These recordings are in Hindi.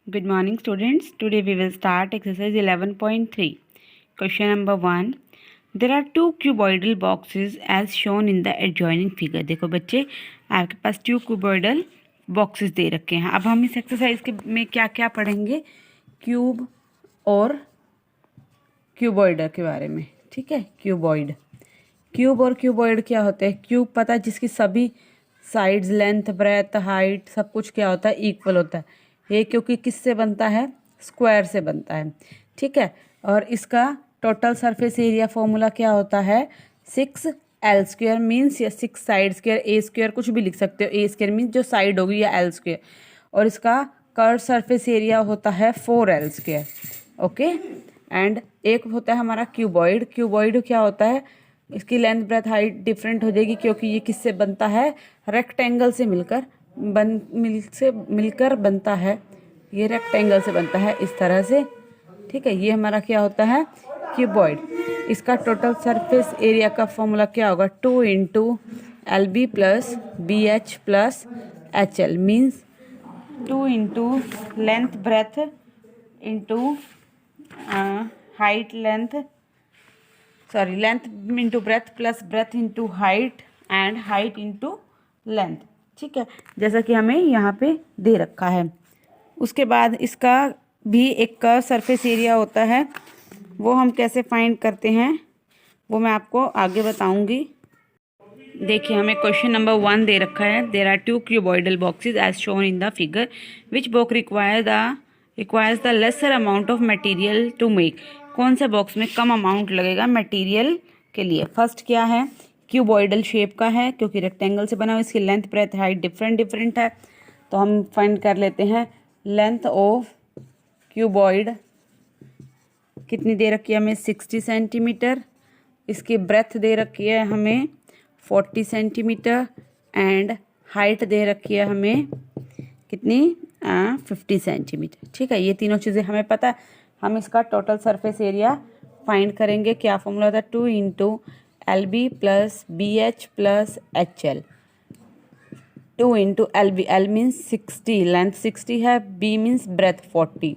Good morning students. Today we will start exercise 11.3. Question number 1. There are two cuboidal boxes as shown in the adjoining figure. देखो बच्चे आपके पास टू क्यूबॉइडल बॉक्सेस दे रखे हैं. अब हम इस एक्सरसाइज के में क्या क्या पढ़ेंगे, क्यूब और क्यूबॉइड के बारे में. ठीक है, क्यूबॉइड, क्यूब और क्यूबॉइड क्या होते हैं. क्यूब पता है, जिसकी सभी साइड्स, लेंथ, ब्रेथ, हाइट सब कुछ क्या होता है, इक्वल होता है. ये क्योंकि किससे बनता है, स्क्वायर से बनता है. ठीक है, और इसका टोटल सरफेस एरिया फॉर्मूला क्या होता है, 6l² मीन्स, या 6 साइड स्क्वायर, ए स्क्वायर कुछ भी लिख सकते हो. ए स्क्वायर मीन्स जो साइड होगी, या l स्क्वायर. और इसका कर्व सरफेस एरिया होता है 4l². ओके, एंड एक होता है हमारा क्यूबॉइड. क्यूबॉइड क्या होता है, इसकी लेंथ, ब्रेथ, हाइट डिफरेंट हो जाएगी क्योंकि ये किससे बनता है, रेक्टेंगल से मिलकर बनता है. ये रेक्टेंगल से बनता है इस तरह से. ठीक है, ये हमारा क्या होता है, क्यूबॉइड. इसका टोटल सरफेस एरिया का फॉर्मूला क्या होगा, 2 × LB + BH + HL means 2 × length breadth into height length into breadth plus breadth into height and height into length. ठीक है, जैसा कि हमें यहाँ पे दे रखा है. उसके बाद इसका भी एक कर्व सरफेस एरिया होता है. वो हम कैसे फाइंड करते हैं वो मैं आपको आगे बताऊंगी. देखिए, हमें क्वेश्चन नंबर 1 दे रखा है. There are two cuboidal boxes as shown in the figure. Which box requires the lesser amount of material to make. कौन से बॉक्स में कम अमाउंट लगेगा मटेरियल के लिए. फर्स्ट क्या है, क्यूबॉइडल शेप का है क्योंकि रेक्टेंगल से बना हुआ. इसकी लेंथ, ब्रेथ, हाइट डिफरेंट है. तो हम फाइंड कर लेते हैं. लेंथ ऑफ क्यूबॉइड कितनी दे रखी है हमें, 60 सेंटीमीटर. इसकी ब्रेथ दे रखी है हमें 40 सेंटीमीटर एंड हाइट दे रखी है हमें कितनी, 50 सेंटीमीटर. ठीक है, ये तीनों चीज़ें हमें पता है. हम इसका टोटल सरफेस एरिया फाइंड करेंगे. क्या फॉर्मूला होता है, 2 × LB + BH + HL. 2 × LB, L means 60, length 60 है. B means breadth 40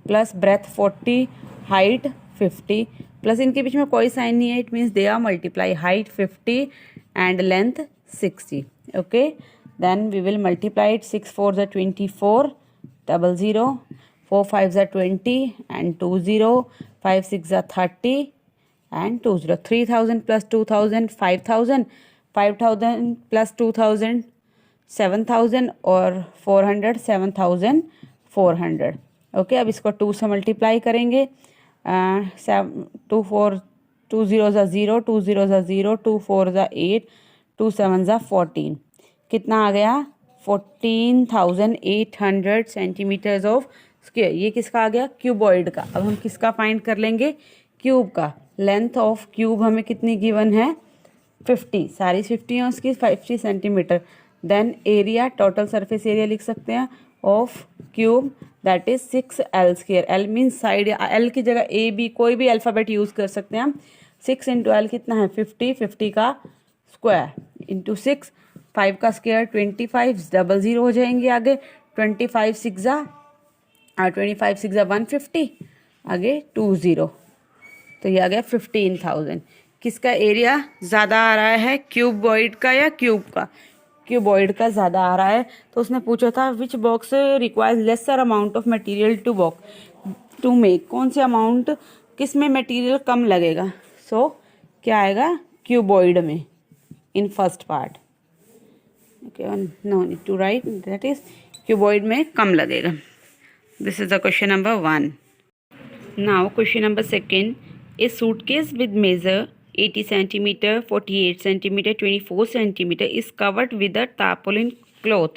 plus breadth 40, height 50 plus इनके बीच में कोई साइन नहीं है. It means they are multiply. Height 50 and length 60. Okay, then we will multiply it. 6 × 4 = 24, 00, 4 × 5 = 20 and 20, 5 × 6 = 30 and 20. 3000 + 2000 5000, 5000 + 2000 7000 और 400 7400. ओके, अब इसको 2 से मल्टीप्लाई करेंगे. 2 4 2 0 = 0, 2 0 = 0, 2 4 = 8, 2 7 = 14. कितना आ गया, 14,800 सेंटीमीटर्स ऑफ स्क्वायर. ये किसका आ गया, क्यूबॉइड का. अब हम किसका फाइंड कर लेंगे, क्यूब का. लेंथ ऑफ क्यूब हमें कितनी गिवन है, 50, सारी 50 है उसकी, 50 centimetre. Then area, total surface area लिख सकते हैं of cube, that is 6l². L means side. L की जगह ए बी कोई भी अल्फ़ाबेट यूज़ कर सकते हैं हम. 6 × L कितना है, 50, 50 का स्क्वायर इंटू 6, 5 का स्क्वायर 25, 00 हो जाएंगे आगे. 25 6 = 150, आगे 20. तो ये आ गया 15,000. किसका एरिया ज़्यादा आ रहा है, क्यूबॉइड का या क्यूब का. क्यूबॉइड का ज़्यादा आ रहा है. तो उसने पूछा था which box requires lesser amount of material to make. कौन से अमाउंट, किस में मटेरियल कम लगेगा. सो क्या आएगा, क्यूबॉइड में, in first part. Okay, no need to write, that is cuboid में कम लगेगा. This is the question number 1. Now question number 2. A suitcase with measure 80 centimeter, 48 centimeter, 24 centimeter is covered with a tarpaulin cloth.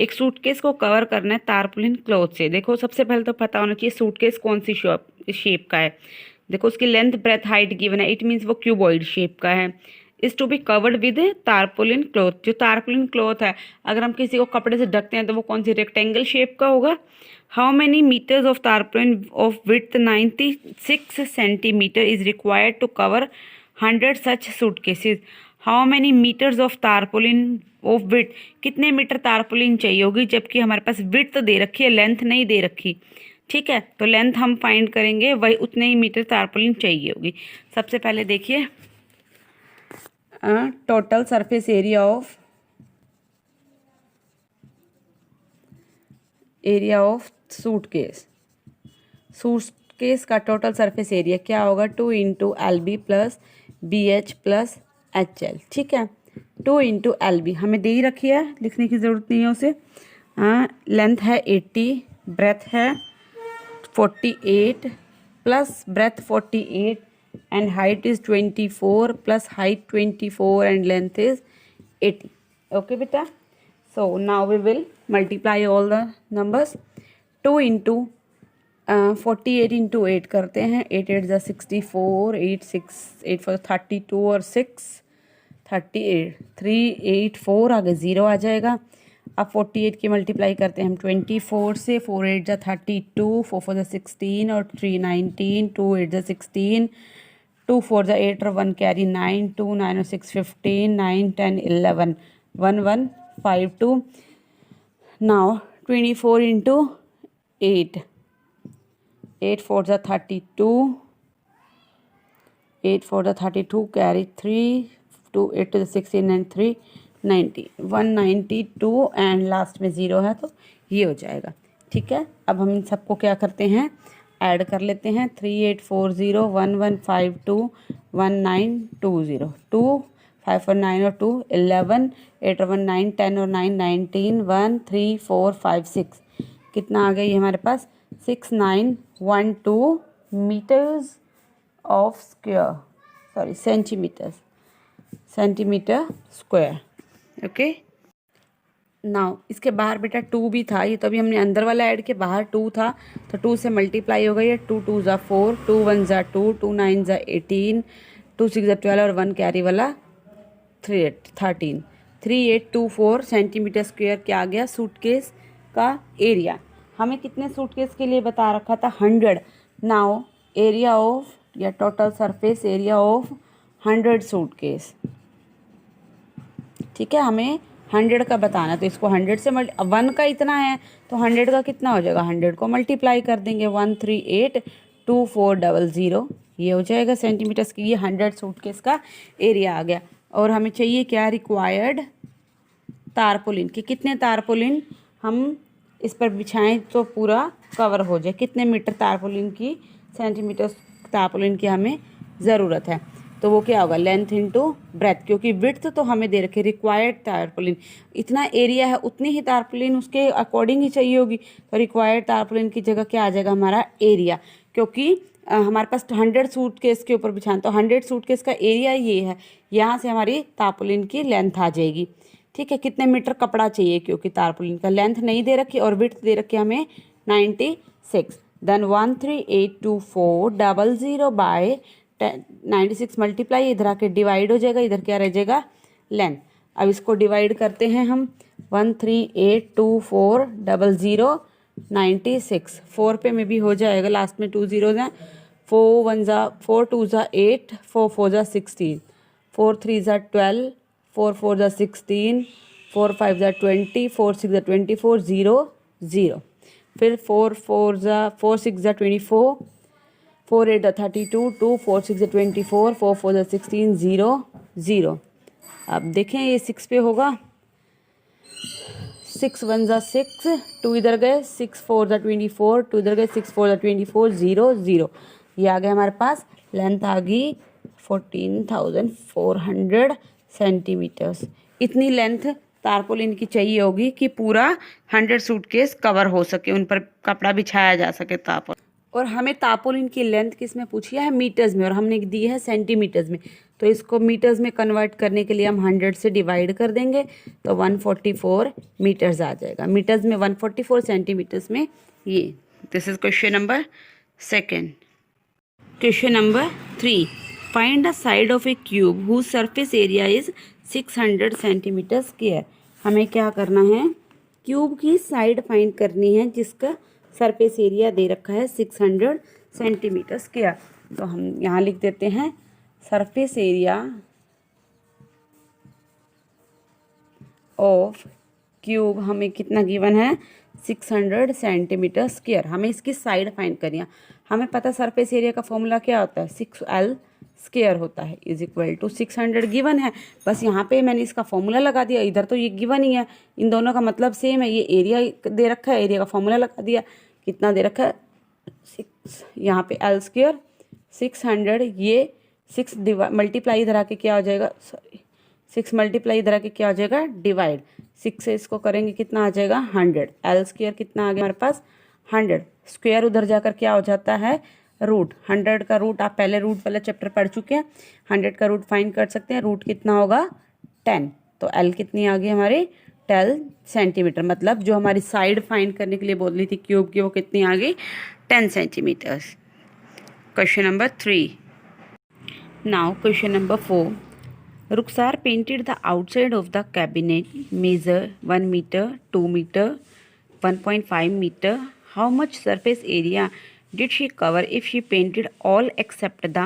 एक सूटकेस को कवर करना है तारपुलिन क्लॉथ से. देखो, सबसे पहले तो पता होना चाहिए सूटकेस कौन सी शेप का है. देखो, उसकी लेंथ, ब्रेथ, हाइट गिवन है. इट मीन्स वो क्यूबॉइड शेप का है. Is to be covered with tarpaulin cloth. जो तारपुलिन क्लॉथ है, अगर हम किसी को कपड़े से ढकते हैं तो वो कौन सी, रेक्टेंगल शेप का होगा. How many metres of tarpaulin of width 96 centimetre is required to cover 100 such suitcases. How many metres of tarpaulin of width, कितने मीटर तारपोलिन चाहिए होगी, जबकि हमारे पास विड्थ दे रखी है, लेंथ नहीं दे रखी। ठीक है, तो लेंथ हम फाइंड करेंगे, वही उतने ही मीटर तारपोलिन चाहिए होगी। सबसे पहले देखिए total surface area of suitcase का टोटल सरफेस एरिया क्या होगा, 2 into LB plus BH plus HL। ठीक है, 2 इंटू LB हमें दे ही रखी है, लिखने की ज़रूरत नहीं है उसे। लेंथ है 80, ब्रेथ है 48 plus breadth 48 and height is 24 plus height 24 and length is 80। Okay बेटा, so now we will multiply all the numbers. 2 into 48 into 8 करते हैं, 8 8 ज़ा 64, 8 4 32 और 6 38, 3 8 4 आगे 0 आ जाएगा। अब 48 की मल्टीप्लाई करते हैं हम 24 से, 4 8 ज़ा 32, 4 4 ज़ा 16 और 3 19, 2 8 ज़ा 16, 2 4 ज़ा 8 और 1 कैरी 9, 2 9 और 6 15, 9 10 11, 1 1 5 2। नाउ 24 इंटू 8, 8 4 ज़ा 32, 8 4 ज़ा 32 carry 3, 2 8 to 16 and 3 90, 192 and last में 0 है तो ये हो जाएगा। ठीक है, अब हम इन सबको क्या करते हैं, ऐड कर लेते हैं। 3840 1152 1920, 2 5 और 9 और 2 11, 8 और 1 9, 10 और 9 19, 1 3 4 5 6, कितना आ गया ये हमारे पास 6912 metres of square, sorry centimetre square. Okay, now इसके बाहर बेटा 2 भी था, ये तो अभी हमने अंदर वाला ऐड के बाहर 2 था, तो 2 से मल्टीप्लाई हो गई है। 2 2 ज़ा 4, 2 1 ज़ा 2, 2 9 ज़ा 18, 2 6 ज़ा 12 और 1 कैरी वाला 13, 3824 सेंटीमीटर स्क्वायर क्या आ गया सूटकेस का एरिया। हमें कितने सूटकेस के लिए बता रखा था, 100। नाउ एरिया ऑफ या total surface area of 100 suitcase. ठीक है, हमें 100 का बताना, तो इसको 100 से 1 का इतना है तो 100 का कितना हो जाएगा, 100 को मल्टीप्लाई कर देंगे, 1382400, ये हो जाएगा सेंटीमीटर्स की। ये 100 सूटकेस का एरिया आ गया। और हमें चाहिए क्या, रिक्वायर्ड तारपोलिन, कि कितने तारपोलिन हम इस पर बिछाएं तो पूरा कवर हो जाए, कितने मीटर तारपोलिन की, सेंटीमीटर तारपोलिन की हमें ज़रूरत है। तो वो क्या होगा, लेंथ इंटू ब्रेथ, क्योंकि विड्थ तो हमें दे रखे रिक्वायर्ड तारपोलिन, इतना एरिया है उतनी ही तारपोलिन उसके अकॉर्डिंग ही चाहिए होगी, तो रिक्वायर्ड तारपोलिन की जगह क्या आ जाएगा हमारा एरिया, क्योंकि हमारे पास 100 सूटकेस के ऊपर बिछाना, तो 100 सूटकेस का एरिया ये है, यहाँ से हमारी तारपोलिन की लेंथ आ जाएगी। ठीक है, कितने मीटर कपड़ा चाहिए, क्योंकि तारपोलिन का लेंथ नहीं दे रखी और विड्थ दे रखी हमें 96, देन 1382400 बाय 96 मल्टीप्लाई, इधर आके डिवाइड हो जाएगा, इधर क्या रह जाएगा लेंथ। अब इसको डिवाइड करते हैं हम, 1382400 96, 4 पे में भी हो जाएगा, लास्ट में 2 0 हैं, 4 1 ज़ा 4 2 ज़ा 8, 4 4 ज़ा 16, 4 3 ज़ा 12, 4 4 ज़ा 16, 4 5 ज़ा 20, 4 6 ज़ा 24 0 0, फिर 4 6 ज़ा 24, 4 8 ज़ा 32, 2 4 6 ज़ा 24, 4 4 ज़ा 16 0 0। अब देखें ये 6 पे होगा, 6 1 ज़ा 6, 2 इधर गए, 6 4 ज़ा 24, 2 इधर गए, 6 4 ज़ा 24 0 0, ये आ गया हमारे पास, लेंथ आ गई 14,400 सेंटीमीटर्स। इतनी लेंथ तारपोलिन की चाहिए होगी कि पूरा 100 सूटकेस कवर हो सके, उन पर कपड़ा बिछाया जा सके तारपोलिन। और हमें तारपोलिन की लेंथ किस में पूछी है, मीटर्स में, और हमने दी है सेंटीमीटर्स में, तो इसको मीटर्स में कन्वर्ट करने के लिए हम 100 से डिवाइड कर देंगे, तो 144 मीटर्स आ जाएगा। मीटर्स में 144, सेंटीमीटर्स में ये। This is question number 2। Question number 3, find the side of a cube whose surface area is 600 centimetre square. हमें क्या करना है, क्यूब की साइड फाइंड करनी है जिसका सरफेस एरिया दे रखा है 600 सेंटीमीटर स्क्वायर। तो हम यहाँ लिख देते हैं सरफेस एरिया ऑफ क्यूब हमें कितना गिवन है, 600 सेंटीमीटर स्क्वायर। हमें इसकी साइड फाइंड करनी है। हमें पता सरफेस एरिया का फॉर्मूला क्या होता है, 6L स्क्वायर होता है इज इक्वल टू 600 गिवन है। बस यहाँ पे मैंने इसका फॉर्मूला लगा दिया, इधर तो ये गिवन ही है, इन दोनों का मतलब सेम है। ये एरिया दे रखा है, एरिया का फॉर्मूला लगा दिया, कितना दे रखा है 6, यहाँ पे L स्क्वायर 600, ये 6 मल्टीप्लाई इधर आके क्या हो जाएगा, सॉरी 6 मल्टीप्लाई इधर आके क्या हो जाएगा, डिवाइड 6 से इसको करेंगे कितना आ जाएगा 100। L स्क्वायर कितना आ गया हमारे पास 100, स्क्वायर उधर जाकर क्या हो जाता है रूट। 100 का रूट आप पहले रूट वाला चैप्टर पढ़ चुके हैं, 100 का रूट फाइंड कर सकते हैं। रूट कितना होगा 10, तो L कितनी आ गई हमारी 10 सेंटीमीटर। मतलब जो हमारी साइड फाइंड करने के लिए बोल रही थी क्यूब की, वो कितनी आ गई 10 centimetres. Question number 3। Now question number 4। Rukhsar painted the outside of the cabinet, measure 1 meter, 2 meter, 1.5 meter. How much surface area did she cover if she painted all except the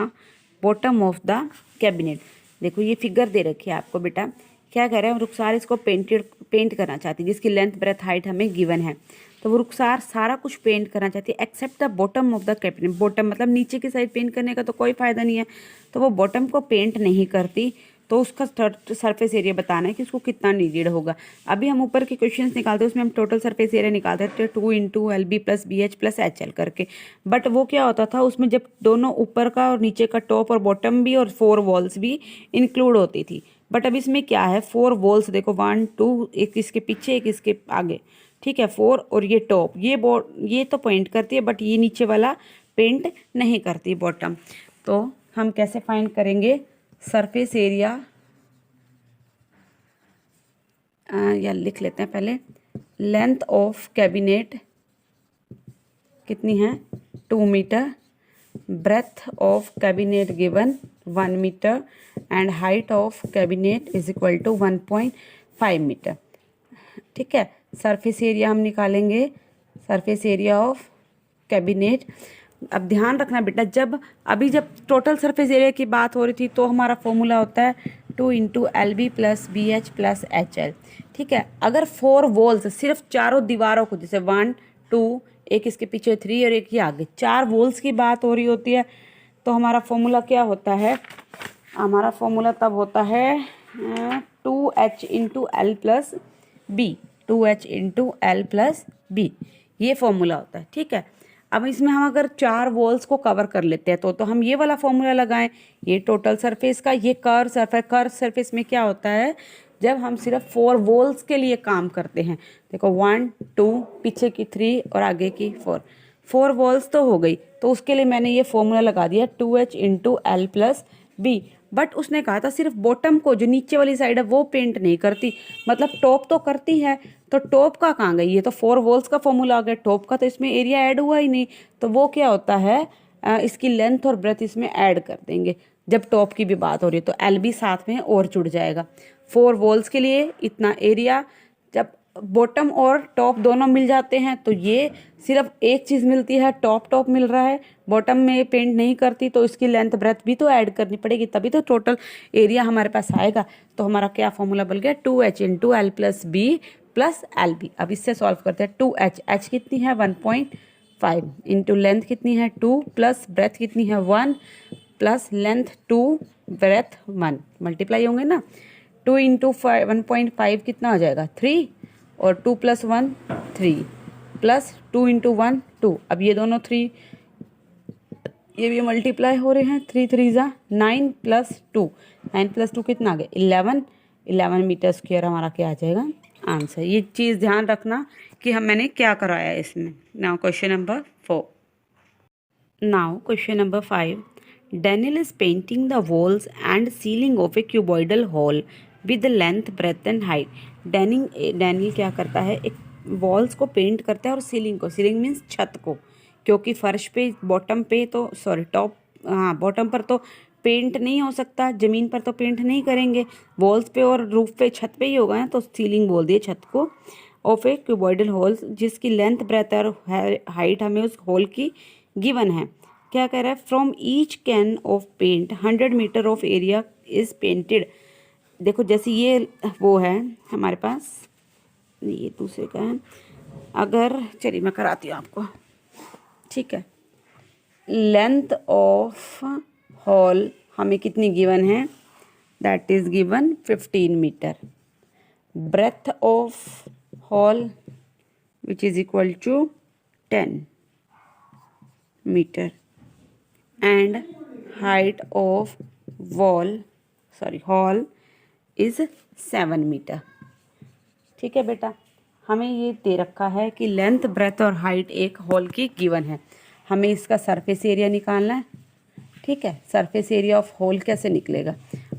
bottom of the cabinet? देखो ये फिगर दे रखी है आपको बेटा, क्या कह रहे हैं, रुखसार इसको पेंट करना चाहती है, जिसकी लेंथ ब्रेथ हाइट हमें गिवन है। तो वो रुखसार सारा कुछ पेंट करना चाहती है except the bottom of the cabinet. Bottom मतलब नीचे की साइड पेंट करने का तो कोई फायदा नहीं है, तो वो बॉटम को पेंट नहीं करती। तो उसका सरफेस एरिया बताना है कि उसको कितना नीडेड होगा। अभी हम ऊपर के क्वेश्चंस निकालते हैं, उसमें हम टोटल सरफेस एरिया निकालते थे 2 × LB + BH + HL करके। बट वो क्या होता था उसमें, जब दोनों ऊपर का और नीचे का टॉप और बॉटम भी और 4 वॉल्स भी इंक्लूड होती थी। बट अब इसमें क्या है, 4 वॉल्स देखो 1 2, एक इसके पीछे एक इसके आगे, ठीक है 4, और ये टॉप ये तो पेंट करती है, बट ये नीचे वाला पेंट नहीं करती बॉटम। तो हम कैसे फाइंड करेंगे सरफेस एरिया, या लिख लेते हैं पहले। लेंथ ऑफ कैबिनेट कितनी है 2 metre, breadth of cabinet given 1 metre, and height of cabinet is equal to 1.5 metre. ठीक है, सरफेस एरिया हम निकालेंगे, सरफेस एरिया ऑफ कैबिनेट। अब ध्यान रखना बेटा, जब टोटल सरफेस एरिया की बात हो रही थी तो हमारा फॉर्मूला होता है 2 × LB + BH + HL। ठीक है, अगर 4 वॉल्स सिर्फ चारों दीवारों को, जैसे 1 2, एक इसके पीछे 3 और एक ही आगे 4 वॉल्स की बात हो रही होती है, तो हमारा फॉर्मूला क्या होता है, हमारा फॉर्मूला तब होता है 2H × L + B, 2H × L + B, ये फॉर्मूला होता है। ठीक है, अब इसमें हम अगर 4 वॉल्स को कवर कर लेते हैं तो हम ये वाला फॉर्मूला लगाएं, ये टोटल सरफेस का, ये कर्व सरफेस में क्या होता है, जब हम सिर्फ 4 वॉल्स के लिए काम करते हैं। देखो 1 2, पीछे की 3 और आगे की 4 वॉल्स तो हो गई, तो उसके लिए मैंने ये फॉर्मूला लगा दिया 2H × L + B। बट उसने कहा था सिर्फ बॉटम को, जो नीचे वाली साइड है वो पेंट नहीं करती, मतलब टॉप तो करती है। तो टॉप का कहाँ गई, ये तो 4 वॉल्स का फॉर्मूला आ गया, टॉप का तो इसमें एरिया ऐड हुआ ही नहीं। तो वो क्या होता है, इसकी लेंथ और ब्रेथ इसमें ऐड कर देंगे। जब टॉप की भी बात हो रही है तो LB साथ में और जुड़ जाएगा। 4 वॉल्स के लिए इतना एरिया, जब बॉटम और टॉप दोनों मिल जाते हैं तो ये सिर्फ एक चीज़ मिलती है, टॉप मिल रहा है, बॉटम में पेंट नहीं करती, तो इसकी लेंथ ब्रेथ भी तो ऐड करनी पड़ेगी, तभी तो टोटल एरिया हमारे पास आएगा। तो हमारा क्या फॉर्मूला बन गया 2H × L + B + LB। अब इससे सॉल्व करते हैं। 2H, H कितनी है 1.5, इंटू लेंथ कितनी है 2, प्लस ब्रेथ कितनी है 1, प्लस लेंथ 2 ब्रेथ 1, मल्टीप्लाई होंगे ना। 2 × 1.5 कितना हो जाएगा 3, और 2 + 1 3, प्लस 2 × 1 2। अब ये दोनों 3 ये भी मल्टीप्लाई हो रहे हैं, 3 3 = 9 + 2, 9 + 2 कितना आ गया 11 मीटर स्क्वायर हमारा क्या आ जाएगा आंसर। ये चीज़ ध्यान रखना कि मैंने क्या कराया है इसमें। Now question number 4। Now question number 5। Daniel is painting the walls and ceiling of a cuboidal hall with length, breadth and height. Daniel क्या करता है, एक वॉल्स को पेंट करता है और सीलिंग मीन्स छत को, क्योंकि फर्श पे बॉटम पे तो बॉटम पर तो पेंट नहीं हो सकता, ज़मीन पर तो पेंट नहीं करेंगे, वॉल्स पे और रूफ पे छत पे ही होगा ना, तो सीलिंग बोल दिए छत को। ऑफ ए क्यूबॉइडल हॉल, जिसकी लेंथ ब्रेथ और हाइट हमें उस हॉल की गिवन है। क्या कह रहा है, from each can of paint 100 metre of area is painted. देखो जैसे ये वो है हमारे पास, ये दूसरे का है। अगर चलिए मैं कराती हूँ आपको, ठीक है। लेंथ ऑफ हॉल हमें कितनी गिवन है, that is given 15 metre. Breadth of hall which is equal to 10 metre and height of hall is 7 metre. ठीक है बेटा, हमें ये दे रखा है कि लेंथ, ब्रेथ और हाइट एक हॉल की गिवन है, हमें इसका सरफेस एरिया निकालना है। ठीक है, सरफेस एरिया ऑफ होल कैसे निकलेगा,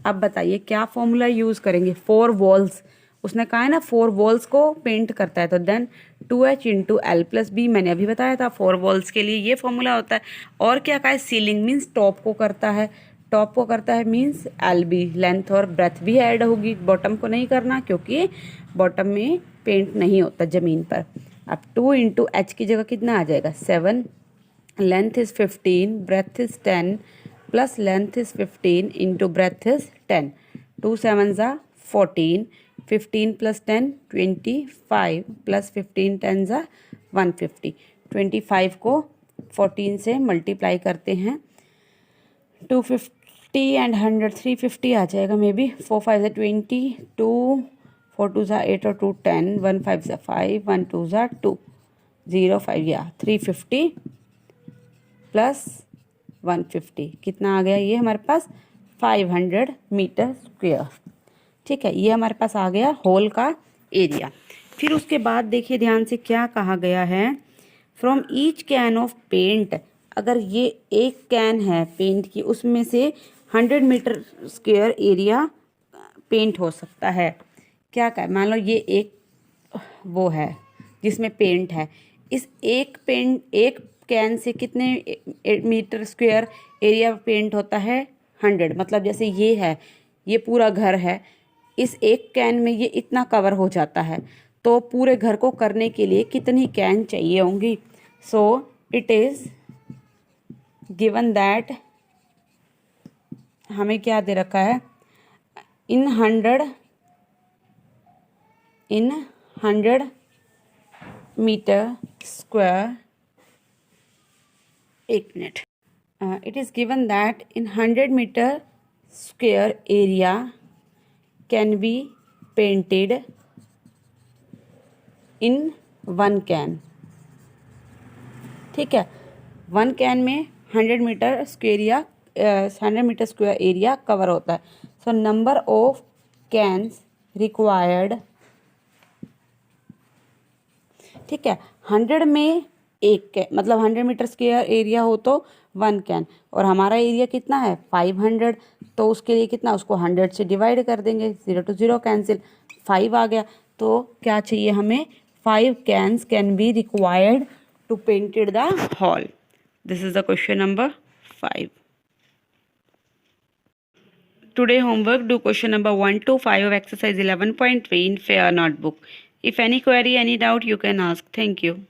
अब बताइए क्या फॉर्मूला यूज़ करेंगे। 4 वॉल्स, उसने कहा है ना 4 वॉल्स को पेंट करता है, तो then 2h into L plus B, मैंने अभी बताया था 4 वॉल्स के लिए ये फॉर्मूला होता है। और क्या कहा है, सीलिंग मीन्स टॉप को करता है, टॉप को करता है मीन्स एल बी, लेंथ और ब्रेथ भी ऐड होगी, बॉटम को नहीं करना क्योंकि बॉटम में पेंट नहीं होता ज़मीन पर। अब 2 इंटू एच की जगह कितना आ जाएगा 7, length is 15, breadth is 10 plus length is 15 into breadth is 10, 2 7 ज़ा 14, 15 प्लस 10 25 प्लस 15 10 ज़ा 150, 25 को 14 से मल्टीप्लाई करते हैं, 250 एंड 100 350 आ जाएगा मे बी, 4 5 ज़ा 20, 2 4 2 ज़ा 8 और 2 10, 1 5 ज़ा 5, 1 2 ज़ा 2, 0 5 या 350 प्लस 150 कितना आ गया, ये हमारे पास 500 मीटर स्क्वेयर। ठीक है, ये हमारे पास आ गया होल का एरिया। फिर उसके बाद देखिए ध्यान से क्या कहा गया है, from each can of paint, अगर ये एक कैन है पेंट की, उसमें से 100 मीटर स्क्वेयर एरिया पेंट हो सकता है। क्या क्या, मान लो ये एक वो है जिसमें पेंट है, इस एक कैन से कितने मीटर स्क्वेयर एरिया पेंट होता है 100, मतलब जैसे ये है, ये पूरा घर है, इस एक कैन में ये इतना कवर हो जाता है, तो पूरे घर को करने के लिए कितनी कैन चाहिए होंगी। So it is given that, हमें क्या दे रखा है, इन 100 मीटर स्क्वायर, एक minute, it is given that in 100 metre square area can be painted in 1 can. ठीक है, 1 कैन में 100 मीटर स्क्वायर एरिया कवर होता है। So number of cans required, ठीक है, 100 में एक कैन, मतलब 100 मीटर स्क्वायर एरिया हो तो 1 कैन, और हमारा एरिया कितना है 500, तो उसके लिए कितना, उसको 100 से डिवाइड कर देंगे, 0 to 0 कैंसिल, 5 आ गया। तो क्या चाहिए हमें, 5 cans can be required to painted the hall. This is the question number 5. Today homework, do question number 1 to 5 of exercise 11.3 in fair notebook. If any query, any doubt, you can ask. Thank you.